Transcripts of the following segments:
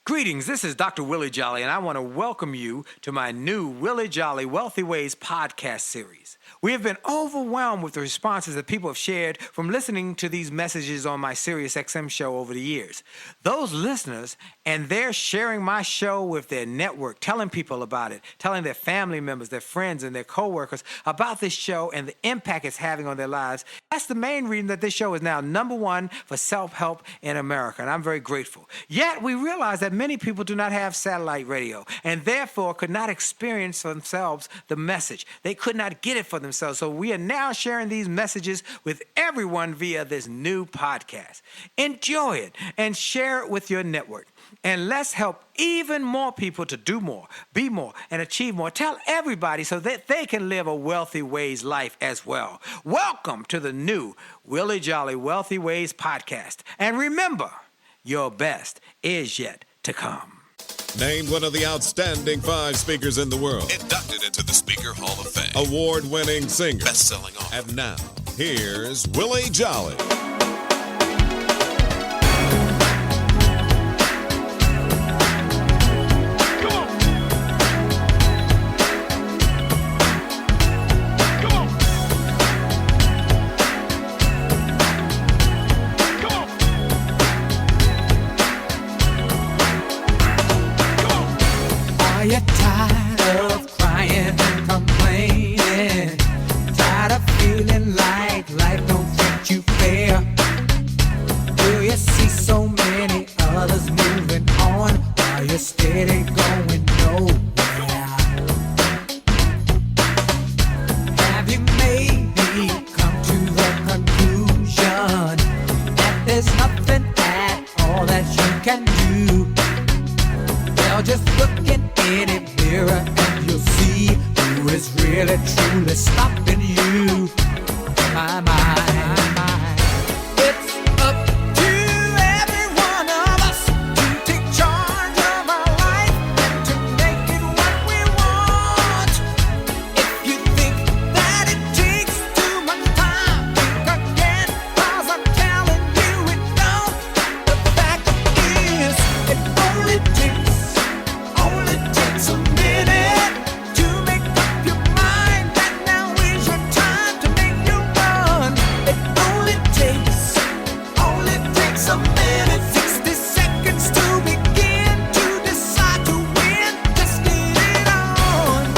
Greetings, this is Dr. Willie Jolley, and I want to welcome you to my new Willie Jolley Wealthy Ways podcast series. We have been overwhelmed with the responses that people have shared from listening to these messages on my SiriusXM show over the years. Those listeners, and they're sharing my show with their network, telling people about it, telling their family members, their friends, and their coworkers about this show and the impact it's having on their lives. That's the main reason that this show is now #1 for self-help in America, and I'm very grateful. Yet, we realize that many people do not have satellite radio and therefore could not experience for themselves the message. They could not get it for themselves. So we are now sharing these messages with everyone via this new podcast. Enjoy it and share it with your network. And let's help even more people to do more, be more, and achieve more. Tell everybody so that they can live a Wealthy Ways life as well. Welcome to the new Willie Jolley Wealthy Ways podcast. And remember, your best is yet to come. Named one of the outstanding 5 speakers in the world. Inducted into the Speaker Hall of Fame. Award-winning singer. Best-selling author. And now, here's Willie Jolley. You're tired of crying and complaining, tired of feeling like life don't treat you fair. Do you see so many others moving on while you're steady going nowhere? Have you maybe come to the conclusion that there's nothing at all that you can do? Well, just look in any mirror and you'll see who is really truly stopping you. My mind. It's up to every one of us to take charge of our life and to make it what we want. If you think that it takes too much time, think again, 'cause I'm telling you it don't. The fact is, it only takes a minute to make up your mind that now is your time to make your run. It only takes a minute, 60 seconds to begin to decide to win. Just get it on.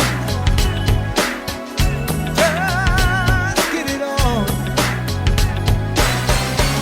Just get it on.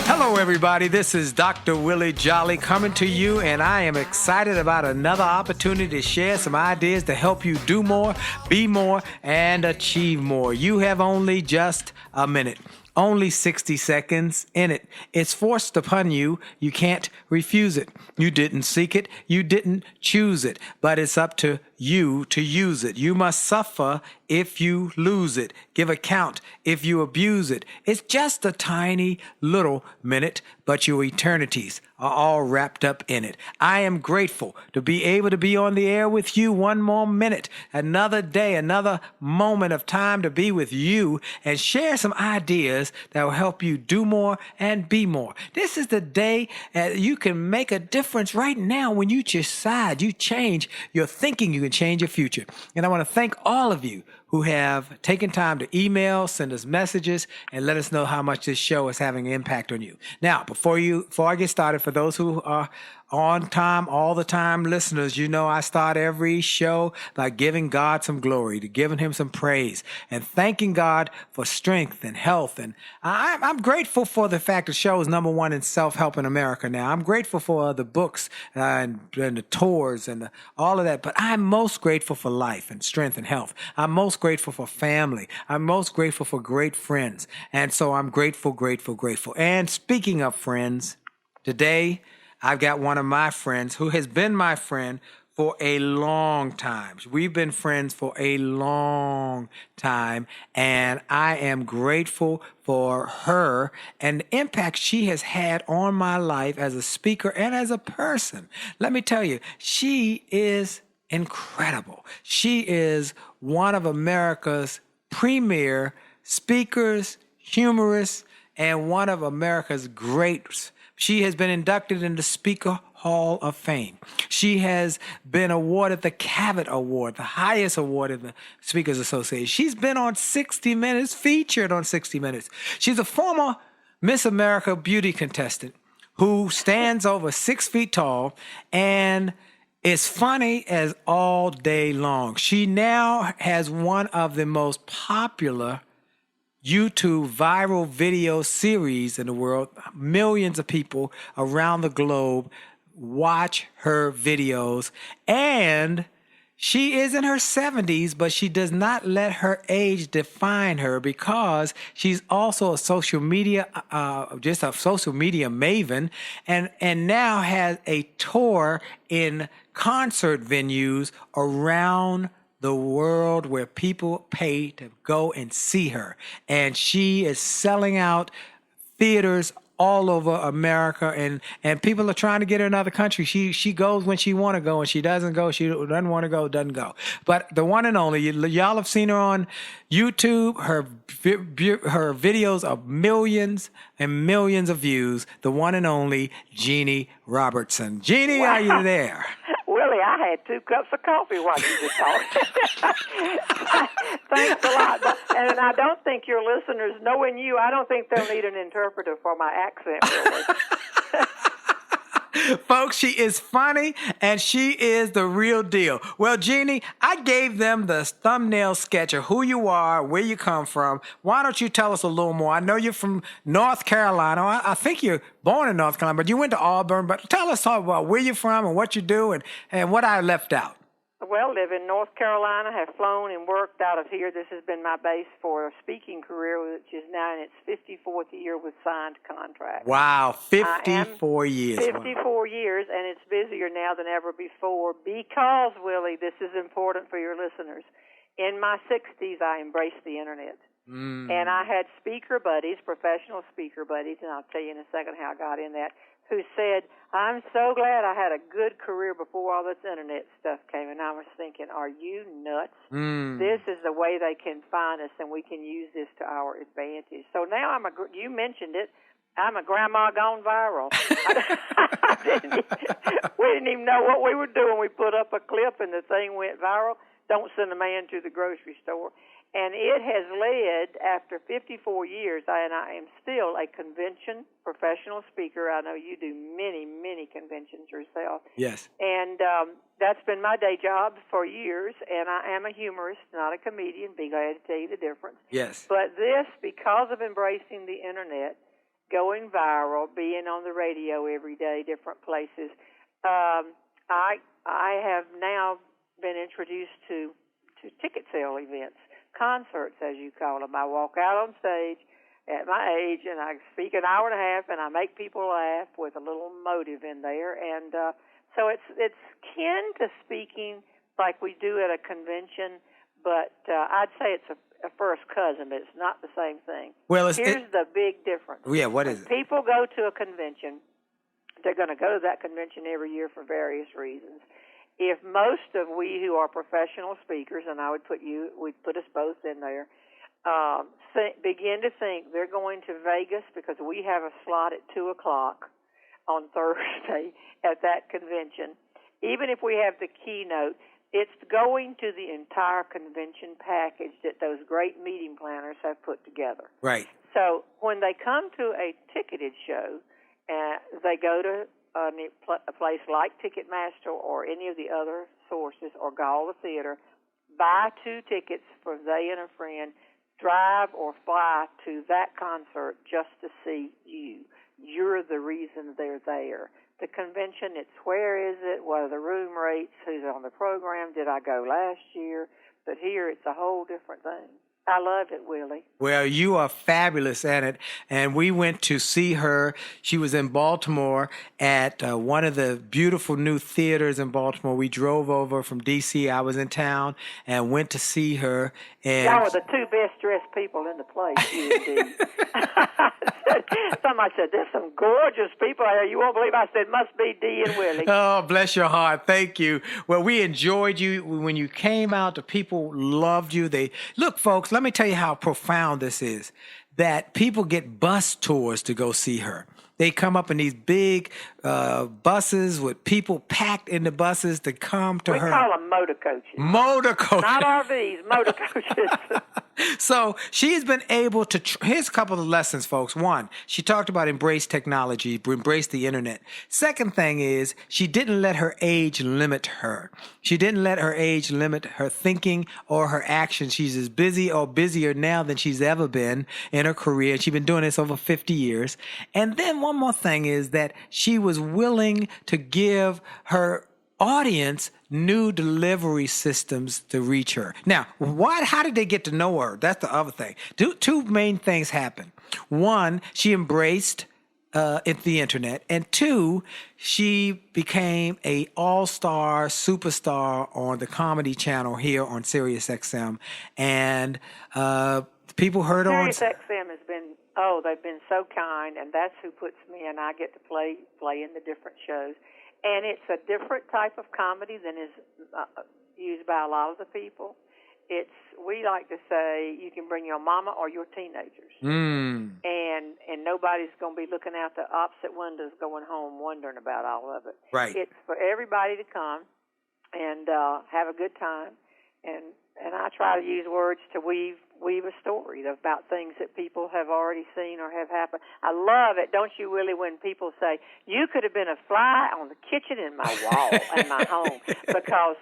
Hello, everybody. This is Dr. Willie Jolley coming to you, and I am excited about another opportunity to share some ideas to help you do more, be more, and achieve more. You have only just a minute. Only 60 seconds in it. It's forced upon you. You can't refuse it. You didn't seek it. You didn't choose it. But it's up to you to use it. You must suffer if you lose it. Give account if you abuse it. It's just a tiny little minute, but your eternities are all wrapped up in it. I am grateful to be able to be on the air with you one more minute, another day, another moment of time to be with you and share some ideas that will help you do more and be more. This is the day you can make a difference right now when you decide, you change your thinking, you can change your future. And I want to thank all of you who have taken time to email, send us messages, and let us know how much this show is having an impact on you. Now, before I get started, for those who are on time, all the time listeners, you know I start every show by giving God some glory, to giving him some praise, and thanking God for strength and health. And I'm grateful for the fact the show is #1 in self-help in America now. I'm grateful for the books and the tours and all of that. But I'm most grateful for life and strength and health. I'm most grateful for family. I'm most grateful for great friends. And so I'm grateful, grateful, grateful. And speaking of friends, today I've got one of my friends who has been my friend for a long time. We've been friends for a long time, and I am grateful for her and the impact she has had on my life as a speaker and as a person. Let me tell you, she is incredible. She is one of America's premier speakers, humorists, and one of America's greats. She has been inducted into Speaker Hall of Fame. She has been awarded the Cavett Award, the highest award in the Speakers Association. She's been on 60 Minutes, featured on 60 Minutes. She's a former Miss America beauty contestant who stands over 6 feet tall and is funny as all day long. She now has one of the most popular YouTube viral video series in the world. Millions of people around the globe watch her videos, and she is in her 70s, but she does not let her age define her because she's also a social media, just a social media maven, and now has a tour in concert venues around the world where people pay to go and see her. And she is selling out theaters all over America, and people are trying to get her in other countries. She goes when she want to go, and she doesn't go. She doesn't want to go, doesn't go. But the one and only, y'all have seen her on YouTube. Her videos are millions and millions of views. The one and only Jeanne Robertson. Jeanne, Wow. Are you there? Willie, I had 2 cups of coffee while you were talking. Thanks a lot. And I don't think your listeners, knowing you, I don't think they'll need an interpreter for my accent, really. Folks, she is funny, and she is the real deal. Well, Jeanne, I gave them the thumbnail sketch of who you are, where you come from. Why don't you tell us a little more? I know you're from North Carolina. I think you're born in North Carolina, but you went to Auburn. But tell us all about where you're from and what you do and what I left out. Well, live in North Carolina, have flown and worked out of here. This has been my base for a speaking career, which is now in its 54th year with signed contracts. Wow, 54 years. 54 years, and it's busier now than ever before because, Willie, this is important for your listeners. In my 60s, I embraced the Internet. And I had speaker buddies, professional speaker buddies, and I'll tell you in a second how I got in that, who said, I'm so glad I had a good career before all this Internet stuff came. And I was thinking, are you nuts? This is the way they can find us, and we can use this to our advantage. So now you mentioned it, I'm a grandma gone viral. We didn't even know what we were doing. We put up a clip, and the thing went viral. Don't send a man to the grocery store. And it has led, after 54 years, and I am still a convention professional speaker. I know you do many, many conventions yourself. Yes. And that's been my day job for years, and I am a humorist, not a comedian. Be glad to tell you the difference. Yes. But this, because of embracing the Internet, going viral, being on the radio every day, different places, I have now been introduced to ticket sale events. Concerts, as you call them. I walk out on stage at my age, and I speak an hour and a half, and I make people laugh with a little motive in there. And so it's kin to speaking like we do at a convention, but I'd say it's a first cousin, but it's not the same thing. Well, here's the big difference. Yeah, what is it? People go to a convention. They're going to go to that convention every year for various reasons. If most of we who are professional speakers, and I would we'd put us both in there, begin to think they're going to Vegas because we have a slot at 2 o'clock on Thursday at that convention, even if we have the keynote, it's going to the entire convention package that those great meeting planners have put together. Right. So when they come to a ticketed show, they go to a place like Ticketmaster or any of the other sources, or Gala Theater, buy 2 tickets for they and a friend, drive or fly to that concert just to see you. You're the reason they're there. The convention, it's where is it, what are the room rates, who's on the program, did I go last year? But here it's a whole different thing. I love it, Willie. Well, you are fabulous at it, and we went to see her. She was in Baltimore at one of the beautiful new theaters in Baltimore. We drove over from D.C. I was in town and went to see her. And y'all were the 2 best-dressed people in the place, you indeed. Somebody said, there's some gorgeous people here. You won't believe I said, must be Dee and Willie. Oh, bless your heart. Thank you. Well, we enjoyed you. When you came out, the people loved you. Look, folks, let me tell you how profound this is, that people get bus tours to go see her. They come up in these big buses with people packed in the buses to come to her. We call them motor coaches. Motor coaches. Not RVs, motor coaches. So she's been able to, here's a couple of lessons, folks. One, she talked about embrace technology, embrace the internet. Second thing is she didn't let her age limit her. She didn't let her age limit her thinking or her actions. She's as busy or busier now than she's ever been in her career. She's been doing this over 50 years. And then one more thing is that she was willing to give her audience new delivery systems to reach her. Now, how did they get to know her? That's the other thing. Two main things happened. One, she embraced the internet, and two, she became a all-star superstar on the Comedy Channel here on Sirius XM, and people heard her on Sirius XM has been, they've been so kind, and that's who puts me in. I get to play in the different shows. And it's a different type of comedy than is used by a lot of the people. We like to say you can bring your mama or your teenagers. And nobody's going to be looking out the opposite windows going home wondering about all of it. Right. It's for everybody to come and have a good time. And I try to use words to weave a story about things that people have already seen or have happened. I love it, don't you, Willie, when people say, you could have been a fly on the kitchen in my wall in my home because,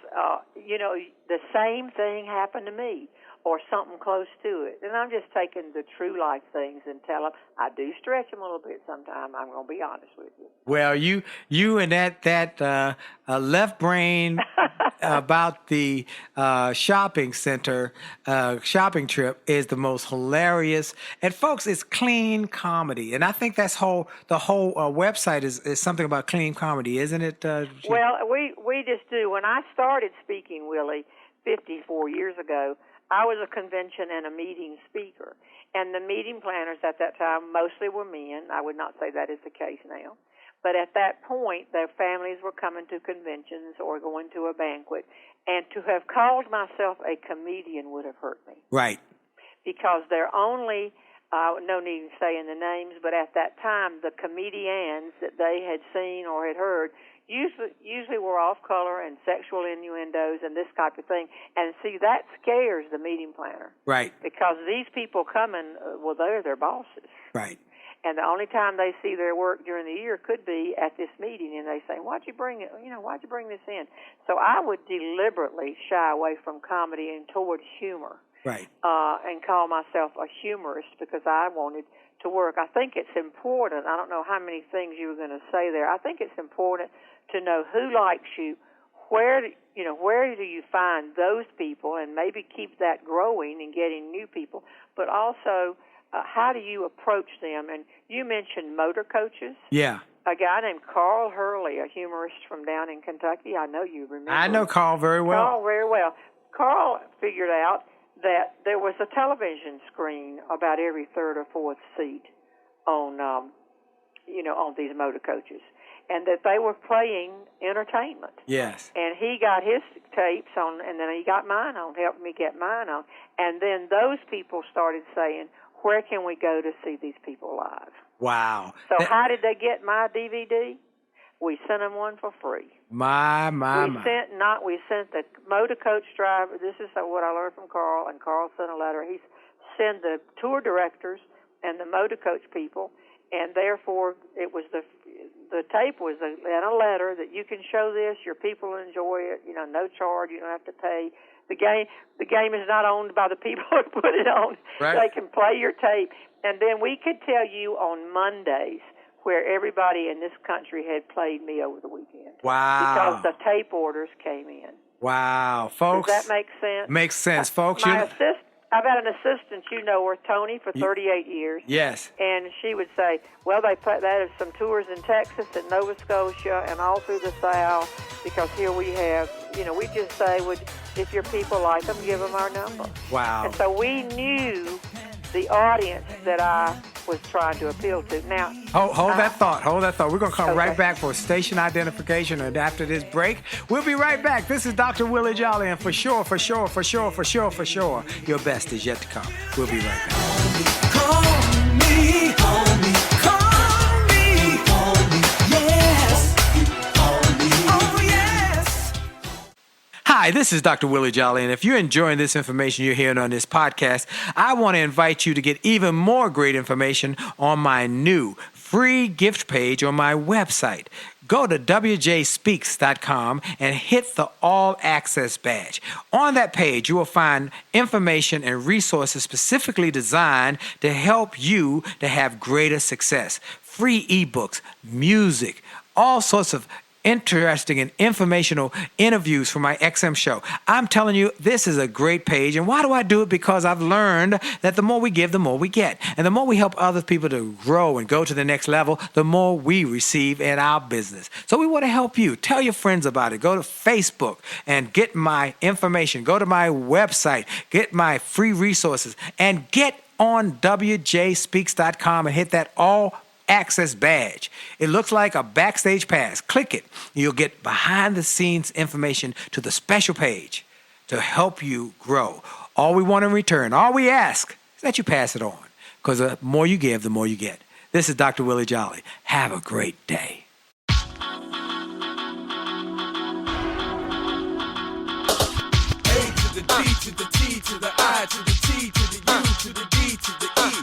the same thing happened to me or something close to it. And I'm just taking the true life things and tell them, I do stretch them a little bit sometimes, I'm going to be honest with you. Well, you and that left brain about the shopping center, shopping trip is the most hilarious. And folks, it's clean comedy. And I think the whole website is something about clean comedy, isn't it? Well, we just do. When I started speaking, Willie, 54 years ago, I was a convention and a meeting speaker. And the meeting planners at that time mostly were men. I would not say that is the case now. But at that point, their families were coming to conventions or going to a banquet. And to have called myself a comedian would have hurt me. Right. Because they're only, no need to say in the names, but at that time, the comedians that they had seen or had heard usually were off color and sexual innuendos and this type of thing. And see, that scares the meeting planner. Right. Because these people coming, they're their bosses. Right. And the only time they see their work during the year could be at this meeting, and they say, why'd you bring this in? So I would deliberately shy away from comedy and towards humor. Right. And call myself a humorist because I wanted to work. I think it's important. I don't know how many things you were going to say there. I think it's important to know who likes you, where do you find those people, and maybe keep that growing and getting new people, but also how do you approach them? And you mentioned motor coaches. Yeah. A guy named Carl Hurley, a humorist from down in Kentucky. I know you remember. I know Carl very well. Carl very well. Carl figured out that there was a television screen about every third or fourth seat on these motor coaches, and that they were playing entertainment. Yes. And he got his tapes on, and then he got mine on, helped me get mine on, and then those people started saying, where can we go to see these people live? Wow. So how did they get my DVD? We sent them one for free. My. We sent the motor coach driver. This is what I learned from Carl, and Carl sent a letter. He sent the tour directors and the motor coach people, and therefore it was the tape was in a letter that you can show this. Your people enjoy it. No charge. You don't have to pay. The game is not owned by the people who put it on. Right. They can play your tape, and then we could tell you on Mondays where everybody in this country had played me over the weekend. Wow. Because the tape orders came in. Wow, folks. Does that make sense? Makes sense, folks. I've had an assistant, her, Tony, for 38 years. Yes. And she would say, well, they put that as some tours in Texas and Nova Scotia and all through the South, because here we have, we just say, if your people like them, give them our number. Wow. And so we knew the audience that I was trying to appeal to. Now, hold that thought. We're going to come right back for station identification, and after this break, we'll be right back. This is Dr. Willie Jolley, and for sure, your best is yet to come. We'll be right back. Call me, call me, call me. Hi, this is Dr. Willie Jolley, and if you're enjoying this information you're hearing on this podcast, I want to invite you to get even more great information on my new free gift page on my website. Go to wjspeaks.com and hit the All Access badge. On that page, you will find information and resources specifically designed to help you to have greater success. Free ebooks, music, all sorts of interesting and informational interviews for my XM show. I'm telling you, this is a great page. And why do I do it? Because I've learned that the more we give, the more we get. And the more we help other people to grow and go to the next level, the more we receive in our business. So we want to help you. Tell your friends about it. Go to Facebook and get my information. Go to my website, get my free resources, and get on wjspeaks.com and hit that All Access badge. It looks like a backstage pass. Click it. You'll get behind the scenes information to the special page to help you grow. All we want in return, all we ask is that you pass it on, because the more you give, the more you get. This is Dr. Willie Jolley. Have a great day. A to the D to the T to the I to the T to the U to the D to the E.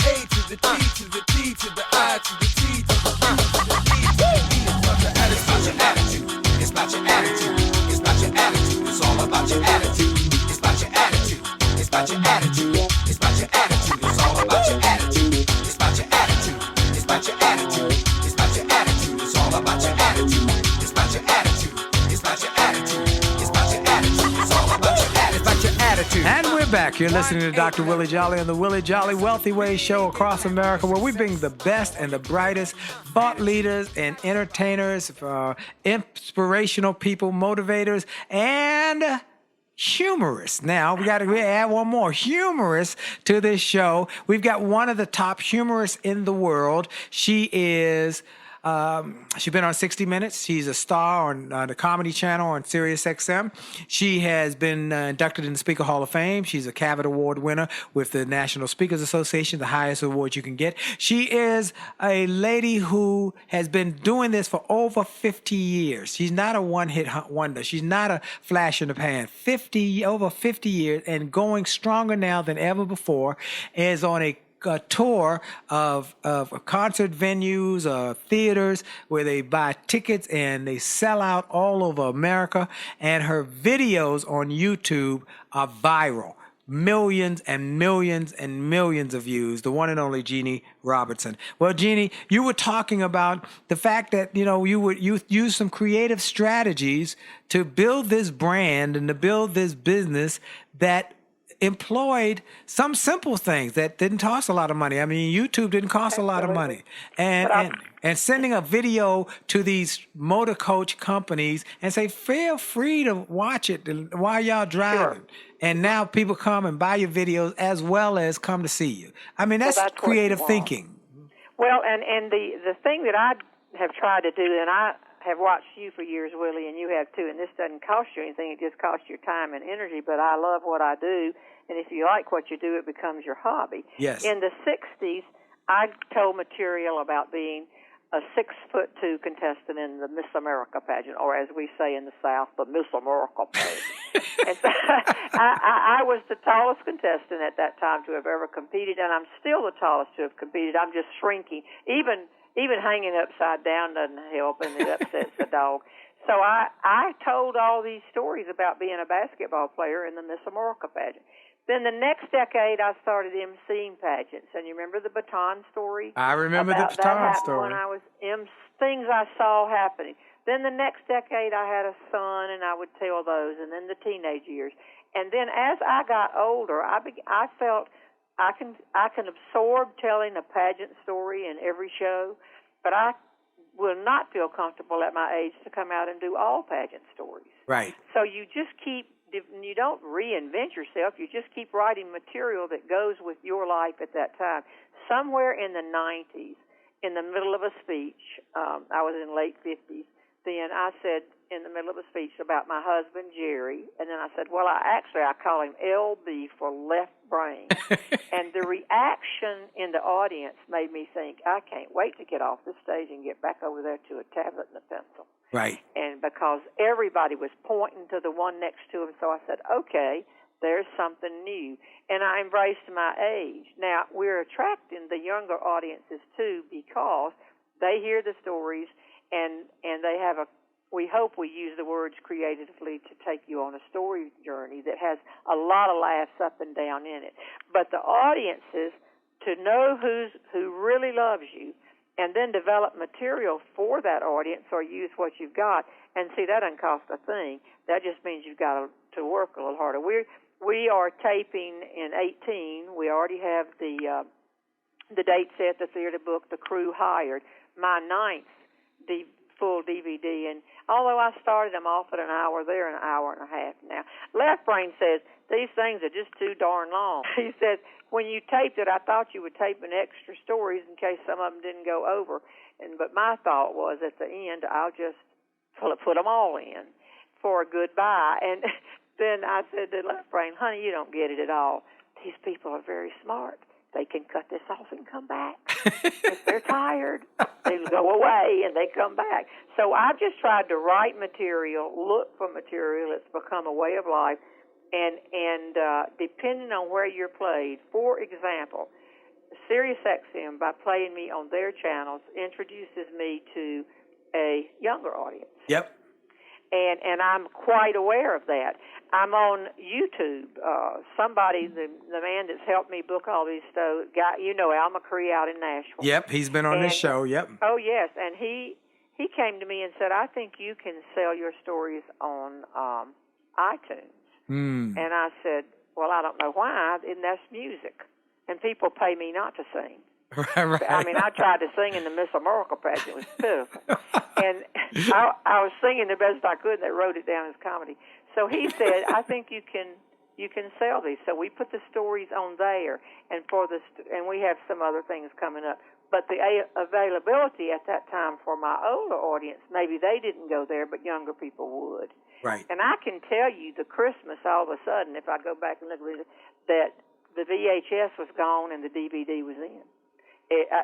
A to the T to the T to the I to the T to the U to the E to the E. It's about your attitude. It's about your attitude. It's about your attitude. It's all about your attitude. It's about your attitude. It's about your attitude. It's about your attitude. It's all about your attitude. It's about your attitude. It's about your attitude. It's about your attitude. It's all about your attitude. It's about your attitude. It's about your attitude. It's about your attitude. It's all about your attitude. It's about your attitude. And we're back. You're listening to Dr. Willie Jolley on the Willie Jolley Wealthy Ways show across America, where we bring the best and the brightest thought leaders and entertainers, inspirational people, motivators, and humorists. Now, we got to add one more humorist to this show. We've got one of the top humorists in the world. She is... she's been on 60 Minutes. She's a star on the Comedy Channel on Sirius XM. She has been inducted in the Speaker Hall of Fame. She's a Cavett Award winner with the National Speakers Association, the highest award you can get. She is a lady who has been doing this for over 50 years. She's not a one-hit wonder. She's not a flash in the pan. Over 50 years, and going stronger now than ever before, is on a tour of concert venues, theaters, where they buy tickets and they sell out all over America. And her videos on YouTube are viral. Millions and millions and millions of views. The one and only Jeanne Robertson. Well, Jeanne, you were talking about the fact that, you use some creative strategies to build this brand and to build this business that employed some simple things that didn't cost a lot of money. I mean, YouTube didn't cost a lot of money. And sending a video to these motor coach companies and say, feel free to watch it while y'all driving. Sure. And now people come and buy your videos as well as come to see you. I mean, that's creative thinking. Well, and the thing that I have tried to do, and I have watched you for years, Willie, and you have too, and this doesn't cost you anything. It just costs your time and energy, but I love what I do, and if you like what you do, it becomes your hobby. Yes. In the 60s, I told material about being a 6'2" contestant in the Miss America pageant, or as we say in the South, the Miss America pageant. And so I was the tallest contestant at that time to have ever competed, and I'm still the tallest to have competed. I'm just shrinking. Even hanging upside down doesn't help, and it upsets the dog. So I told all these stories about being a basketball player in the Miss America pageant. Then the next decade, I started emceeing pageants. And you remember the baton story? I remember the baton story. When I was things I saw happening. Then the next decade, I had a son, and I would tell those. And then the teenage years. And then as I got older, I felt I can absorb telling a pageant story in every show, but I will not feel comfortable at my age to come out and do all pageant stories. Right. So you don't reinvent yourself. You just keep writing material that goes with your life at that time. Somewhere in the 90s, in the middle of a speech, I was in late 50s, then I said in the middle of a speech about my husband, Jerry, and then I said, well, I call him LB for left brain. And the reaction in the audience made me think, I can't wait to get off the stage and get back over there to a tablet and a pencil. Right. And because everybody was pointing to the one next to him, so I said, okay, there's something new. And I embraced my age. Now, we're attracting the younger audiences, too, because they hear the stories and they have we hope we use the words creatively to take you on a story journey that has a lot of laughs up and down in it. But the audiences, to know who really loves you, and then develop material for that audience or use what you've got, and see, that doesn't cost a thing. That just means you've got to work a little harder. We are taping in 2018. We already have the date set, the theater book, the crew hired. My 9th full DVD, and although I started them off at an hour, they're an hour and a half now. Left Brain says, these things are just too darn long. He says, when you taped it, I thought you would tape in extra stories in case some of them didn't go over. But my thought was, at the end, I'll just put them all in for a goodbye. And then I said to Left Brain, honey, you don't get it at all. These people are very smart. They can cut this off and come back. If they're tired, they go away and they come back. So I've just tried to write material, look for material. It's become a way of life. And depending on where you're played, for example, SiriusXM, by playing me on their channels, introduces me to a younger audience. Yep. And I'm quite aware of that. I'm on YouTube. Somebody, the man that's helped me book all these shows, Al McCree out in Nashville. Yep, he's been on this show, yep. Oh, yes, and he came to me and said, I think you can sell your stories on iTunes. And I said, well, I don't know why, and that's music. And people pay me not to sing. Right. I mean, I tried to sing in the Miss America pageant. It was pitiful. And I was singing the best I could, and they wrote it down as comedy. So he said, I think you can sell these. So we put the stories on there, and and we have some other things coming up. But the availability at that time for my older audience, maybe they didn't go there, but younger people would. Right. And I can tell you the Christmas, all of a sudden, if I go back and look at it, that the VHS was gone and the DVD was in.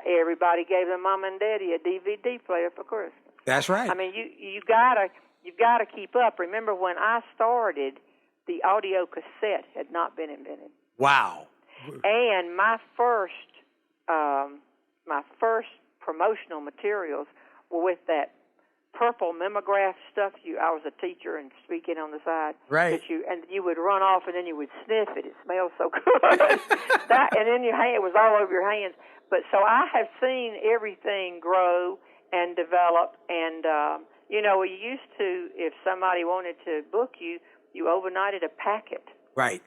Everybody gave their mom and daddy a DVD player for Christmas. That's right. I mean, you've got to keep up. Remember, when I started, the audio cassette had not been invented. Wow. And my first promotional materials were with that purple mimeograph stuff. I was a teacher and speaking on the side. Right. And you would run off and then you would sniff it. It smells so good. And then your hand, it was all over your hands. But so I have seen everything grow and develop. And, we used to, if somebody wanted to book you, you overnighted a packet. Right.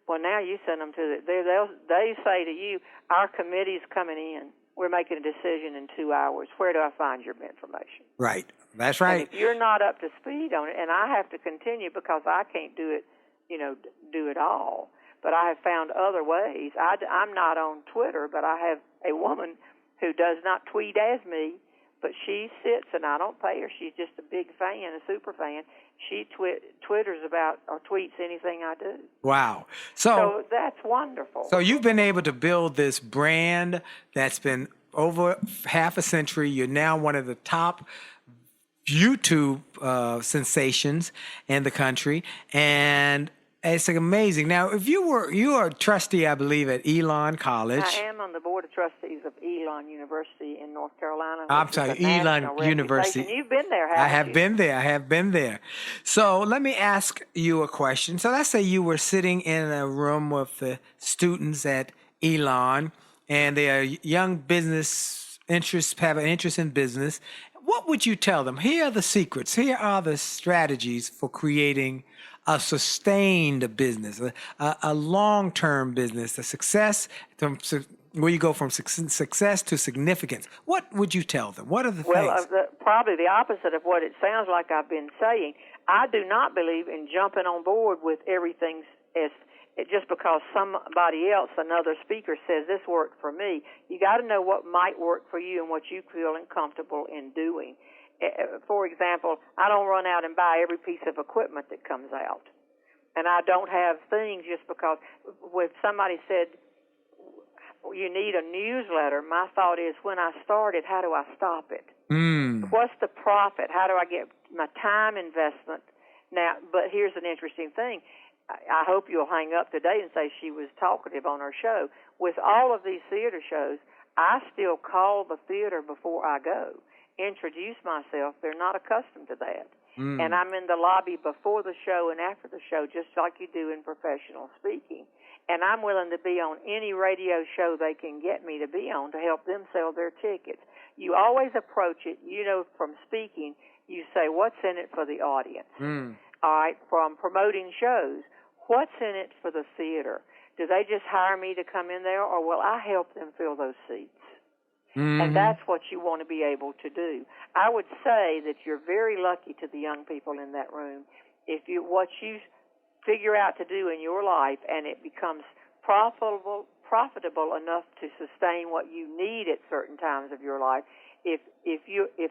Well, now you send them to they say to you, our committee's coming in. We're making a decision in 2 hours. Where do I find your information? Right. That's right. And if you're not up to speed on it, and I have to continue because I can't do it all, but I have found other ways. I'm not on Twitter, but I have a woman who does not tweet as me, but she sits, and I don't pay her. She's just a big fan, a super fan. She twitters about or tweets anything I do. Wow. So that's wonderful. So you've been able to build this brand that's been over half a century. You're now one of the top YouTube sensations in the country, and it's amazing. Now, you are a trustee, I believe, at Elon College. I am on the board of trustees of Elon University in North Carolina. I'm sorry, Elon University. You've been there, haven't you? I have been there. So let me ask you a question. So let's say you were sitting in a room with the students at Elon, and they are young business interests, have an interest in business. What would you tell them? Here are the secrets. Here are the strategies for creating a sustained business, a long-term business, a success, where you go from success to significance. What would you tell them? What are the things? Well, probably the opposite of what it sounds like I've been saying. I do not believe in jumping on board with everything just because somebody else, another speaker, says this worked for me. You got to know what might work for you and what you feel comfortable in doing. For example, I don't run out and buy every piece of equipment that comes out. And I don't have things just because if somebody said, you need a newsletter, my thought is, when I start it, how do I stop it? What's the profit? How do I get my time investment? Now, but here's an interesting thing. I hope you'll hang up today and say she was talkative on her show. With all of these theater shows, I still call the theater before I go, introduce myself. They're not accustomed to that. And I'm in the lobby before the show and after the show, just like you do in professional speaking. And I'm willing to be on any radio show they can get me to be on to help them sell their tickets. You always approach it, from speaking, you say, what's in it for the audience? All right, from promoting shows, what's in it for the theater? Do they just hire me to come in there, or will I help them fill those seats? And that's what you want to be able to do. I would say that you're very lucky to the young people in that room if what you figure out to do in your life and it becomes profitable enough to sustain what you need at certain times of your life, if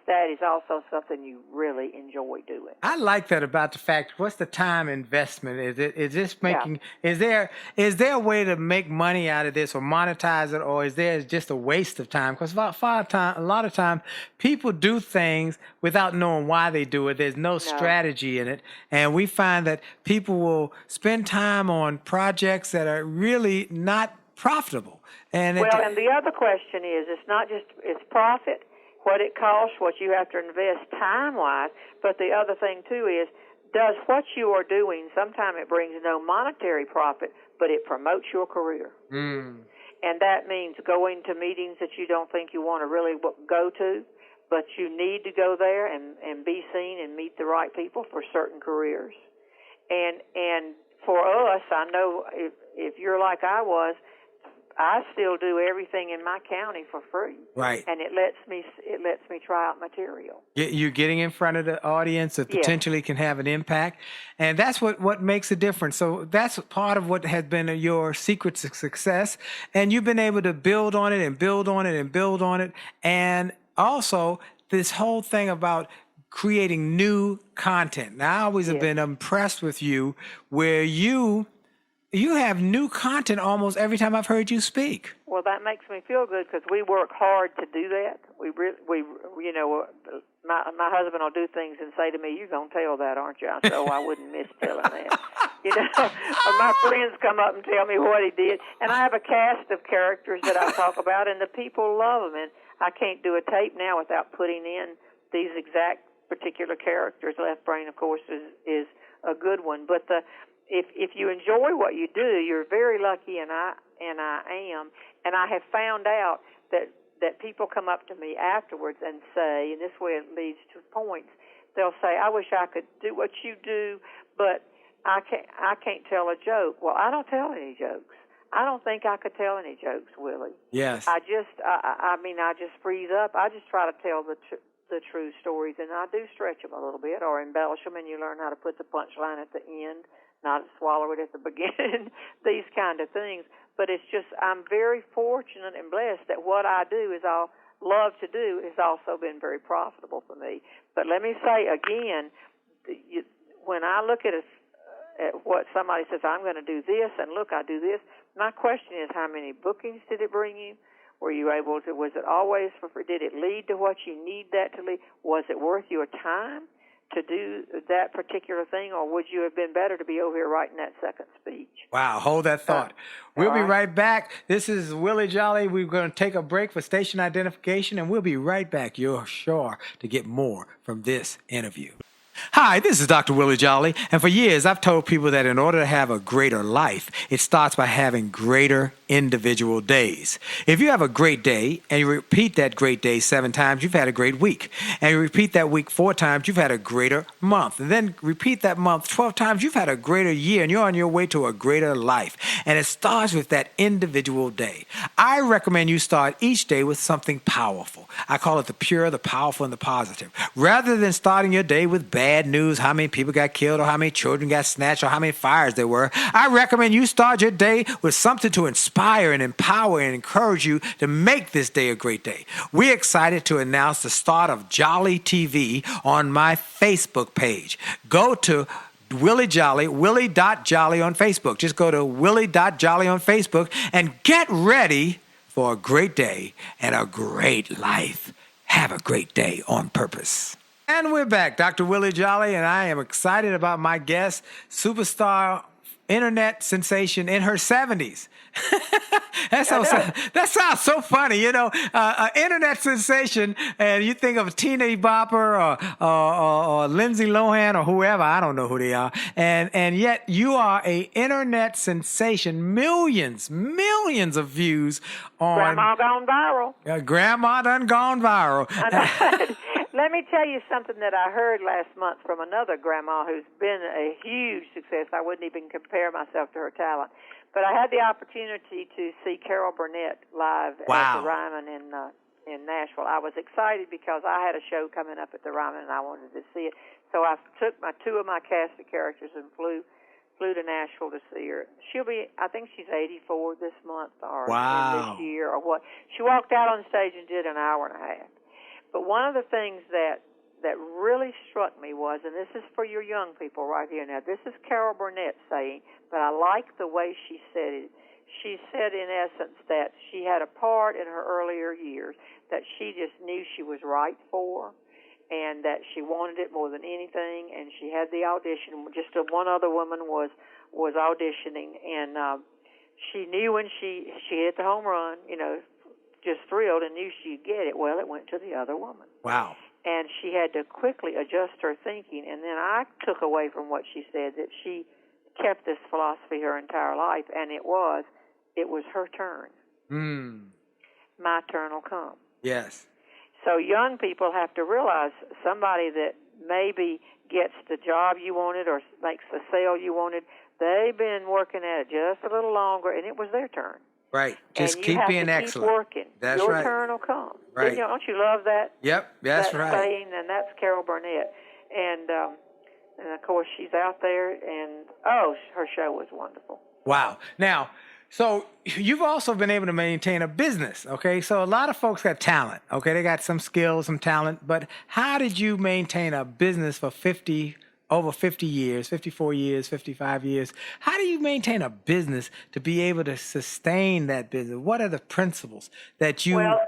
that is also something you really enjoy doing. I like that about the fact. What's the time investment? Is this making? Yeah. Is there a way to make money out of this or monetize it, or is there just a waste of time? Because a lot of times people do things without knowing why they do it. There's no strategy in it, and we find that people will spend time on projects that are really not profitable. And the other question is, it's profit, what it costs, what you have to invest time-wise, but the other thing, too, is does what you are doing, sometimes it brings no monetary profit, but it promotes your career. And that means going to meetings that you don't think you want to really go to, but you need to go there and be seen and meet the right people for certain careers. And for us, I know if you're like I was, I still do everything in my county for free. Right. And it lets me try out material. You're getting in front of the audience that potentially can have an impact. And that's what makes a difference. So that's part of what has been your secret to success. And you've been able to build on it and build on it and build on it. And also this whole thing about creating new content. Now, I always have been impressed with you where you have new content almost every time I've heard you speak. Well, that makes me feel good because we work hard to do that. My husband will do things and say to me, "You're gonna tell that, aren't you?" So I wouldn't miss telling that. Or my friends come up and tell me what he did, and I have a cast of characters that I talk about, and the people love them. And I can't do a tape now without putting in these exact particular characters. Left Brain, of course, is a good one, but If you enjoy what you do, you're very lucky, and I am. And I have found out that people come up to me afterwards and say, and this way it leads to points. They'll say, "I wish I could do what you do, but I can't tell a joke." Well, I don't tell any jokes. I don't think I could tell any jokes, Willie. Yes. I just freeze up. I just try to tell the true stories, and I do stretch them a little bit or embellish them, and you learn how to put the punchline at the end, not swallow it at the beginning, these kind of things. But it's just, I'm very fortunate and blessed that what I do love to do has also been very profitable for me. But let me say again, when I look at what somebody says, I'm going to do this, and look, I do this, my question is, how many bookings did it bring you? Were you able to, was it always for free? Did it lead to what you need that to lead? Was it worth your time to do that particular thing, or would you have been better to be over here writing that second speech? Wow, hold that thought. We'll be right back. This is Willie Jolley. We're going to take a break for station identification, and we'll be right back. You're sure to get more from this interview. Hi, this is Dr. Willie Jolley, and for years I've told people that in order to have a greater life, it starts by having greater individual days. If you have a great day and you repeat that great day 7 times, you've had a great week. And you repeat that week 4 times, you've had a greater month. And then repeat that month 12 times, you've had a greater year, and you're on your way to a greater life. And it starts with that individual day. I recommend you start each day with something powerful. I call it the pure, the powerful, and the positive. Rather than starting your day with bad bad news, how many people got killed or how many children got snatched or how many fires there were, I recommend you start your day with something to inspire and empower and encourage you to make this day a great day. We're excited to announce the start of Jolley TV on my Facebook page. Go to Willie Jolley, Willie.Jolley on Facebook. Just go to Willie.Jolley on Facebook and get ready for a great day and a great life. Have a great day on purpose. And we're back. Dr. Willie Jolley, and I am excited about my guest, superstar internet sensation in her 70s. That sounds so funny, you know, internet sensation, and you think of Tina Bopper or Lindsay Lohan or whoever, I don't know who they are, and yet you are a internet sensation, millions of views on... Grandma gone viral. Grandma done gone viral. Let me tell you something that I heard last month from another grandma who's been a huge success. I wouldn't even compare myself to her talent. But I had the opportunity to see Carol Burnett live at the Ryman in Nashville. I was excited because I had a show coming up at the Ryman and I wanted to see it. So I took two of my cast of characters and flew to Nashville to see her. I think she's 84 this month or this year or what. She walked out on stage and did an hour and a half. But one of the things that really struck me was, and this is for your young people right here now, this is Carol Burnett saying, but I like the way she said it. She said, in essence, that she had a part in her earlier years that she just knew she was right for, and that she wanted it more than anything, and she had the audition. Just one other woman was auditioning, and she knew when she hit the home run, you know, just thrilled and knew she'd get it. Well, it went to the other woman. Wow. And she had to quickly adjust her thinking. And then I took away from what she said that she kept this philosophy her entire life, and it was her turn. My turn will come. Yes. So young people have to realize somebody that maybe gets the job you wanted or makes the sale you wanted, they've been working at it just a little longer, and it was their turn. Right. Just and keep being keep excellent. Working. That's Your right. turn will come. Right. Don't you love that? Yep. That's that right. saying, and that's Carol Burnett. And of course she's out there, and her show was wonderful. Wow. Now, so you've also been able to maintain a business, okay? So a lot of folks got talent, okay? They got some skills, some talent, but how did you maintain a business for over 50 years, 54 years, 55 years? How do you maintain a business to be able to sustain that business? What are the principles that you... Well,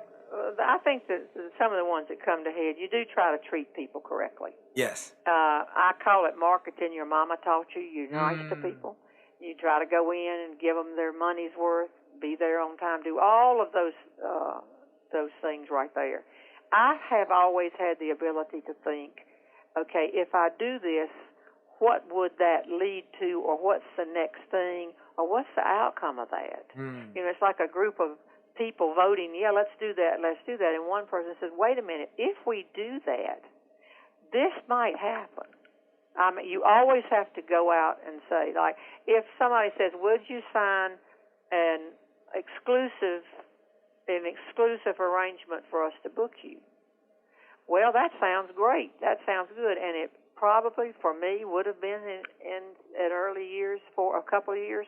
I think that some of the ones that come to head, you do try to treat people correctly. Yes. I call it marketing your mama taught you. You're nice to people. You try to go in and give them their money's worth, be there on time, do all of those things right there. I have always had the ability to think, okay, if I do this, what would that lead to, or what's the next thing, or what's the outcome of that? You know, it's like a group of people voting, yeah, let's do that. And one person says, wait a minute, if we do that, this might happen. I mean, you always have to go out and say, like, if somebody says, would you sign an exclusive arrangement for us to book you? Well, that sounds great. That sounds good. And it probably, for me, would have been in early years for a couple of years.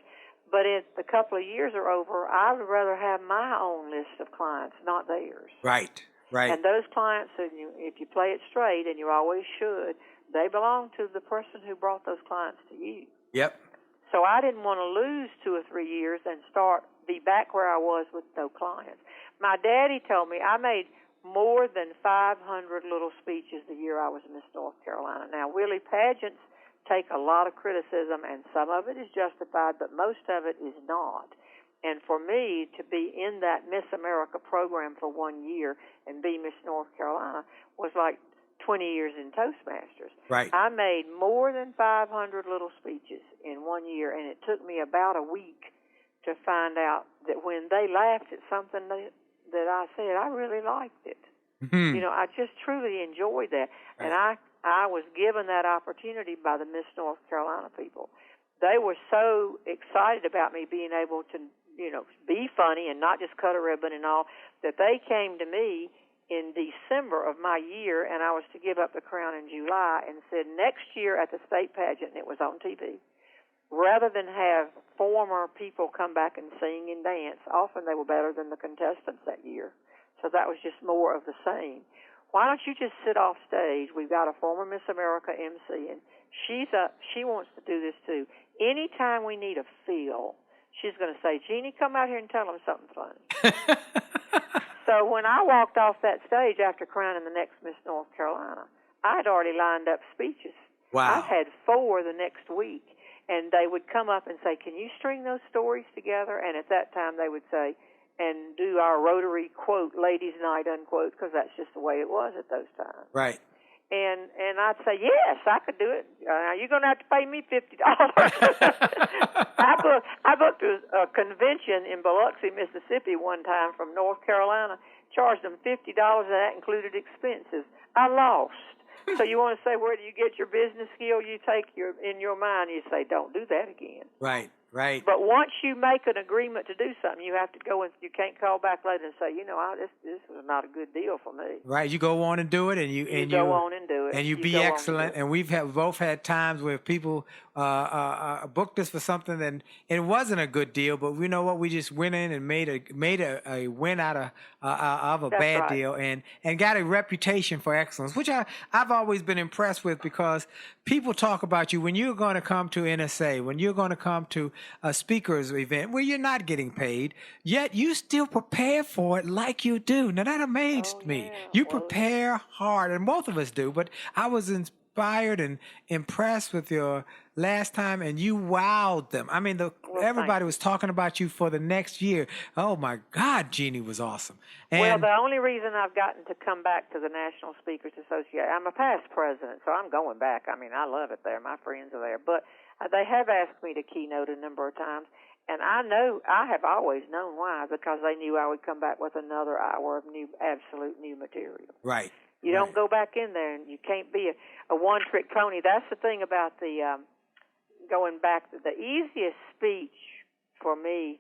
But if the couple of years are over, I would rather have my own list of clients, not theirs. Right. And those clients, if you play it straight, and you always should, they belong to the person who brought those clients to you. Yep. So I didn't want to lose 2 or 3 years and be back where I was with no clients. My daddy told me I made more than 500 little speeches the year I was Miss North Carolina. Now, Willie, pageants take a lot of criticism, and some of it is justified, but most of it is not. And for me to be in that Miss America program for 1 year and be Miss North Carolina was like 20 years in Toastmasters. Right. I made more than 500 little speeches in 1 year, and it took me about a week to find out that when they laughed at something that I said, I really liked it. You know, I just truly enjoyed that. Right. And I was given that opportunity by the Miss North Carolina people. They were so excited about me being able to, you know, be funny and not just cut a ribbon and all, that they came to me in December of my year, and I was to give up the crown in July, and said next year at the state pageant, and it was on TV, rather than have former people come back and sing and dance, often they were better than the contestants that year. So that was just more of the same. Why don't you just sit off stage? We've got a former Miss America MC, and she wants to do this too. Anytime we need a feel, she's going to say, Jeannie, come out here and tell them something funny. So when I walked off that stage after crowning the next Miss North Carolina, I had already lined up speeches. Wow. I had 4 the next week, and they would come up and say, can you string those stories together? And at that time they would say, and do our rotary quote, ladies' night, unquote, because that's just the way it was at those times. Right. And I'd say, yes, I could do it. You're going to have to pay me $50. I booked a convention in Biloxi, Mississippi one time from North Carolina, charged them $50, and that included expenses. I lost. So you want to say, where do you get your business skill? You take in your mind, you say, don't do that again. Right. Right. But once you make an agreement to do something, you have to go and you can't call back later and say, this was not a good deal for me. Right. You go on and do it, and you go on and do it, and you be excellent. And we've both had times where people booked us for something, and it wasn't a good deal. But you know what? We just went in and made a win out of a That's bad right. deal, and got a reputation for excellence, which I've always been impressed with, because people talk about you when you're going to come to NSA, when you're going to come to a speaker's event where you're not getting paid, yet you still prepare for it like you do. Now that amazed me. Yeah. You prepare hard, and both of us do, but I was inspired and impressed with your last time, and you wowed them. I mean, everybody was talking about you for the next year. Oh my God, Jeannie was awesome. And well, the only reason I've gotten to come back to the National Speakers Association, I'm a past president, so I'm going back. I mean, I love it there. My friends are there. But they have asked me to keynote a number of times, and I have always known why, because they knew I would come back with another hour of absolute new material. right. You don't go back in there, and you can't be a one-trick pony. That's the thing about the going back. The easiest speech for me,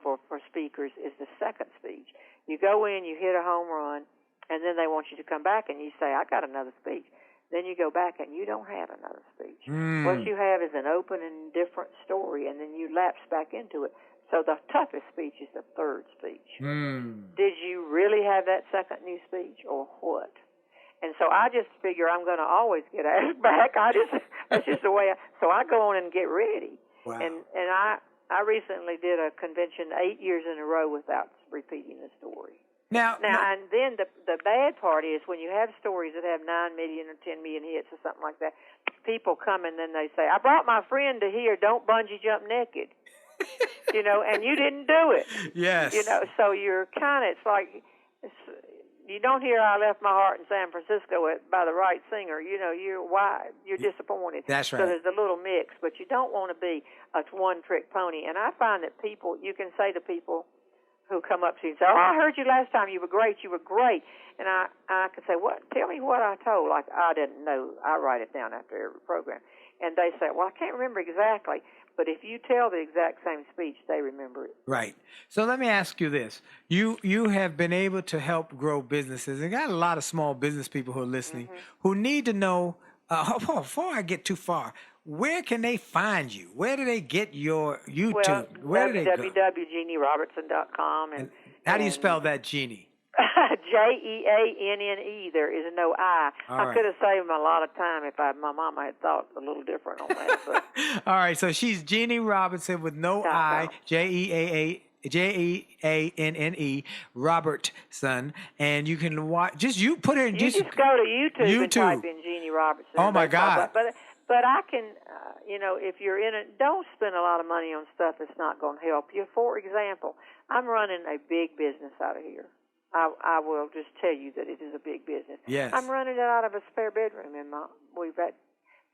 for speakers, is the second speech. You go in, you hit a home run, and then they want you to come back, and you say, I got another speech. Then you go back, and you don't have another speech. What you have is an open and different story, and then you lapse back into it. So the toughest speech is the third speech. Did you really have that second new speech, or what? And so I just figure I'm going to always get asked back. That's just the way. So I go on and get ready. Wow. And I recently did a convention 8 years in a row without repeating the story. Now, And then the bad part is when you have stories that have 9 million or 10 million hits or something like that, people come and then they say, I brought my friend to here, don't bungee jump naked. And you didn't do it. yes. So you're kind of, you don't hear I left my heart in San Francisco by the right singer. You're disappointed. That's right. So there's a little mix, but you don't want to be a one-trick pony. And I find that you can say to people who come up to you and say, oh, I heard you last time. You were great. And I can say, what? Tell me what I told. Like, I didn't know. I write it down after every program. And they say, well, I can't remember exactly. But if you tell the exact same speech, they remember it. Right. So let me ask you this. You have been able to help grow businesses, and got a lot of small business people who are listening who need to know, before I get too far, where can they find you? Where do they get your YouTube? Where do they go? www.JeanneRobertson.com. And how do you spell that, Jeannie? Jeanne. There is no I. I could have saved a lot of time if my mama had thought a little different on that. But. All right, so she's Jeanne Robertson with no I, Jeanne Robertson, and you can watch. You put her in. You just go to YouTube and type in Jeanne Robertson. Oh my God! But I can, if you're in it, don't spend a lot of money on stuff that's not going to help you. For example, I'm running a big business out of here. I will just tell you that it is a big business. Yes. I'm running it out of a spare bedroom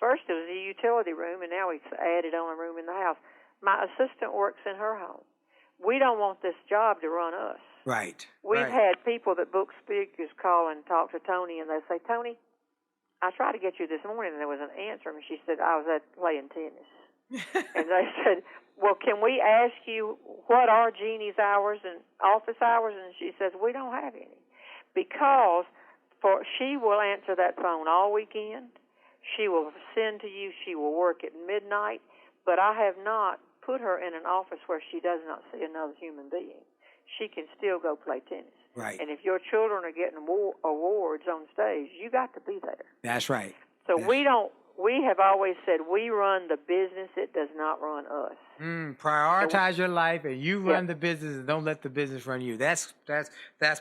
first it was a utility room, and now we've added on a room in the house. My assistant works in her home. We don't want this job to run us. Right. We've had people that book speakers call and talk to Tony, and they say, Tony, I tried to get you this morning, and there was an answer, and she said, I was playing tennis. And they said, well, can we ask you what are Jeannie's hours and office hours? And she says, we don't have any. because she will answer that phone all weekend. She will send to you. She will work at midnight. But I have not put her in an office where she does not see another human being. She can still go play tennis. Right. And if your children are getting awards on stage, you got to be there. That's right. So we have always said we run the business. It does not run us. Prioritize your life, and you run the business, and don't let the business run you. That's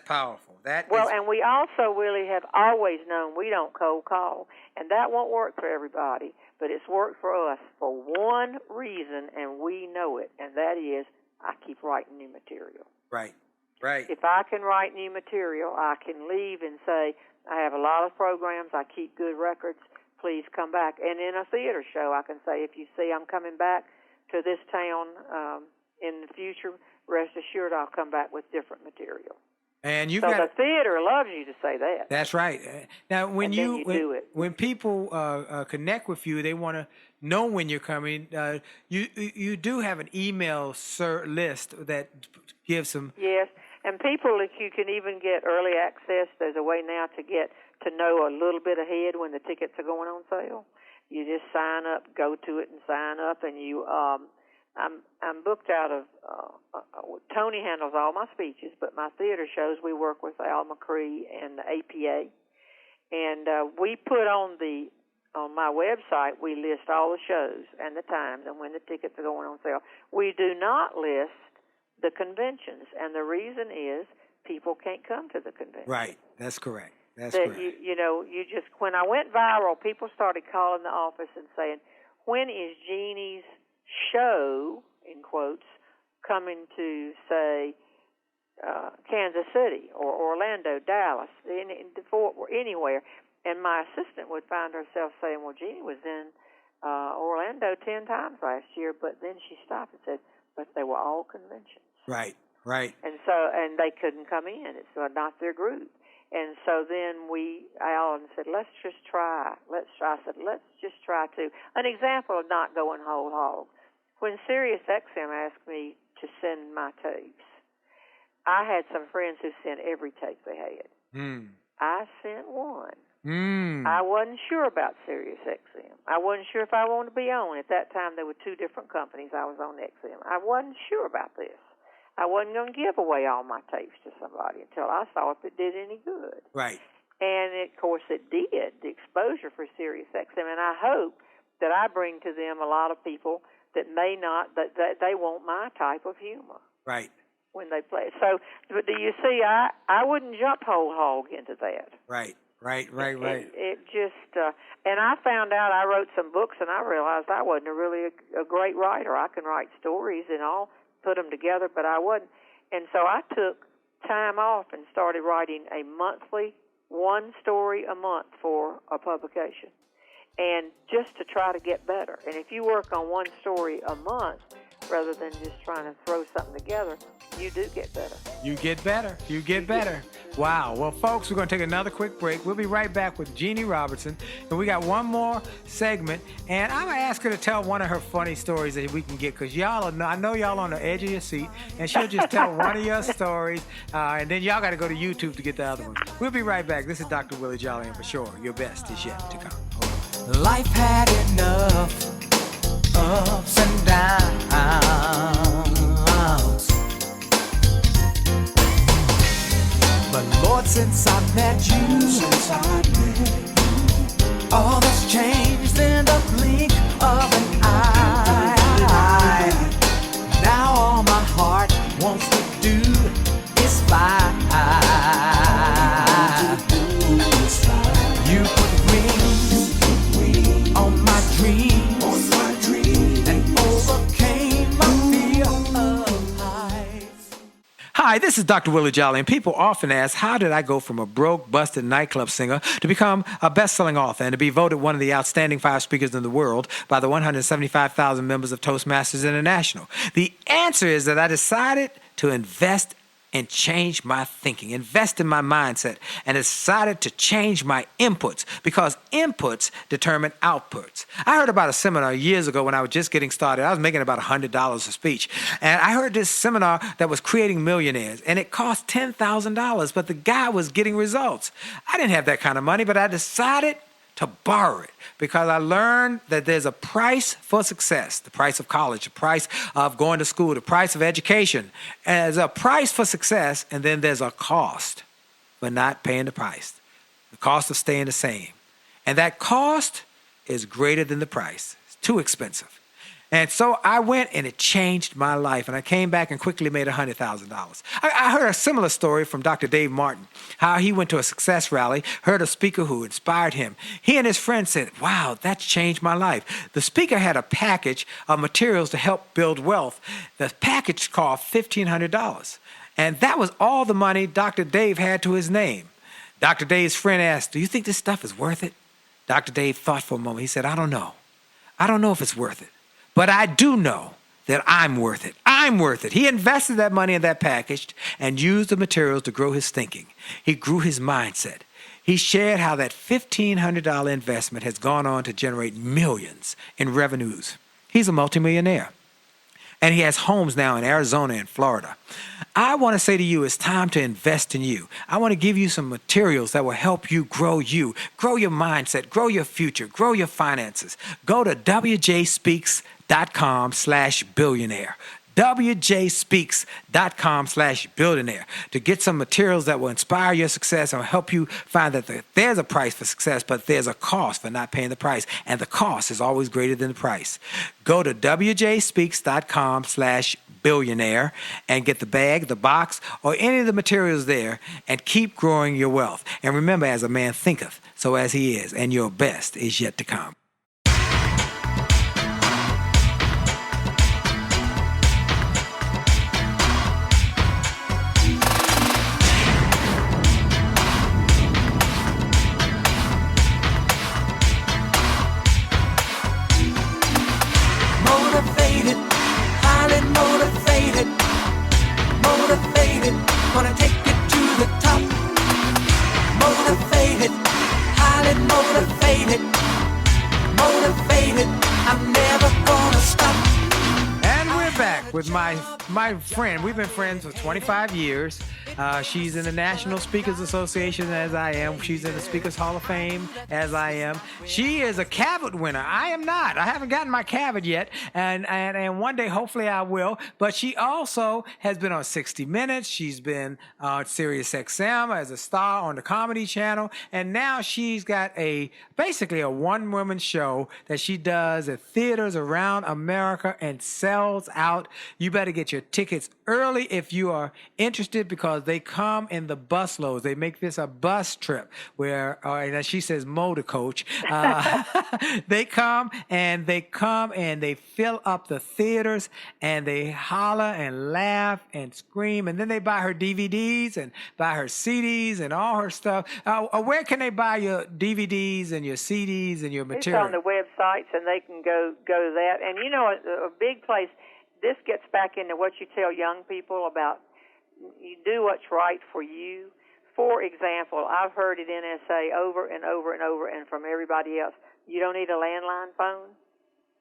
powerful. And we also really have always known we don't cold call, and that won't work for everybody, but it's worked for us for one reason, and we know it, and that is I keep writing new material. Right. If I can write new material, I can leave and say, I have a lot of programs, I keep good records, please come back. And in a theater show, I can say, if you see I'm coming back to this town in the future, rest assured I'll come back with different material. And the theater loves you to say that. That's right. Now, when when people connect with you, they want to know when you're coming. You do have an email list that gives some. Yes, and people, if you can even get early access, there's a way now to get to know a little bit ahead when the tickets are going on sale. You just sign up, go to it, and sign up, and you. I'm booked out of. Tony handles all my speeches, but my theater shows we work with Al McCree and the APA, and we put on my website. We list all the shows and the times and when the tickets are going on sale. We do not list the conventions, and the reason is people can't come to the convention. Right, that's correct. That's correct. You just when I went viral, people started calling the office and saying, "When is Jeannie's show, in quotes, coming to, say, Kansas City or Orlando, Dallas, anywhere?" And my assistant would find herself saying, "Well, Jeannie was in Orlando 10 times last year," but then she stopped and said, "But they were all conventions." Right. And they couldn't come in. It's not their group. And so then Alan said, let's just try. I said, let's just try to. An example of not going whole hog. When Sirius XM asked me to send my tapes, I had some friends who sent every tape they had. I sent one. I wasn't sure about Sirius XM. I wasn't sure if I wanted to be on. At that time, there were 2 different companies. I was on XM. I wasn't sure about this. I wasn't going to give away all my tapes to somebody until I saw if it did any good. Right. And, of course, it did, the exposure for Sirius XM. And I hope that I bring to them a lot of people that may not, that they want my type of humor. Right. When they play. So, but do you see, I wouldn't jump whole hog into that. Right. It just, and I found out I wrote some books, and I realized I wasn't really a great writer. I can write stories and all, put them together, but I wasn't. And so I took time off and started writing a monthly, 1 story a month for a publication, and just to try to get better. And if you work on 1 story a month rather than just trying to throw something together, you do get better. You get better. Wow. Well, folks, we're going to take another quick break. We'll be right back with Jeanne Robertson. And we got one more segment. And I'm going to ask her to tell one of her funny stories that we can get, because I know y'all on the edge of your seat. And she'll just tell one of your stories. And then y'all got to go to YouTube to get the other one. We'll be right back. This is Dr. Willie Jolley. And for sure, your best is yet to come. Life had enough ups and downs. But Lord, since I met you, all that's changed in the blink of an eye. Now all my heart wants to do is fly. You put wings on my dreams, and overcame my fear of heights. Hi, this is Dr. Willie Jolley, and people often ask, how did I go from a broke, busted nightclub singer to become a best-selling author and to be voted one of the outstanding 5 speakers in the world by the 175,000 members of Toastmasters International? The answer is that I decided to invest and changed my thinking, invested in my mindset, and decided to change my inputs because inputs determine outputs. I heard about a seminar years ago when I was just getting started. I was making about $100 a speech. And I heard this seminar that was creating millionaires, and it cost $10,000, but the guy was getting results. I didn't have that kind of money, but I decided to borrow it because I learned that there's a price for success, the price of college, the price of going to school, the price of education. And there's a price for success, and then there's a cost for not paying the price, the cost of staying the same. And that cost is greater than the price. It's too expensive. And so I went, and it changed my life. And I came back and quickly made $100,000. I heard a similar story from Dr. Dave Martin, how he went to a success rally, heard a speaker who inspired him. He and his friends said, wow, that's changed my life. The speaker had a package of materials to help build wealth. The package cost $1,500. And that was all the money Dr. Dave had to his name. Dr. Dave's friend asked, do you think this stuff is worth it? Dr. Dave thought for a moment. He said, I don't know. I don't know if it's worth it. But I do know that I'm worth it. I'm worth it. He invested that money in that package and used the materials to grow his thinking. He grew his mindset. He shared how that $1,500 investment has gone on to generate millions in revenues. He's a multimillionaire. And he has homes now in Arizona and Florida. I want to say to you, it's time to invest in you. I want to give you some materials that will help you, grow your mindset, grow your future, grow your finances. Go to wjspeaks.com/billionaire. wjspeaks.com/billionaire to get some materials that will inspire your success and help you find that there's a price for success, but there's a cost for not paying the price. And the cost is always greater than the price. Go to wjspeaks.com/billionaire and get the bag, the box, or any of the materials there and keep growing your wealth. And remember, as a man thinketh, so as he is, and your best is yet to come. Motivated, gonna take it to the top. Motivated, highly motivated. Motivated, I'm never gonna stop. And we're back with my friend. We've been friends for 25 years. She's in the National Speakers Association as I am. She's in the Speakers Hall of Fame as I am. She is a Cavett winner. I am not. I haven't gotten my Cavett yet, and one day hopefully I will. But she also has been on 60 Minutes. She's been on Sirius XM as a star on the Comedy Channel, and now she's got basically a one-woman show that she does at theaters around America and sells out. You better get your tickets early if you are interested because they come in the busloads. They make this a bus trip where, and she says motor coach. They come and they fill up the theaters and they holler and laugh and scream. And then they buy her DVDs and buy her CDs and all her stuff. Where can they buy your DVDs and your CDs and your material? It's on the websites, and they can go to that. And you know, a big place. This gets back into what you tell young people about. You do what's right for you. For example, I've heard it NSA over and over and over, and from everybody else. You don't need a landline phone.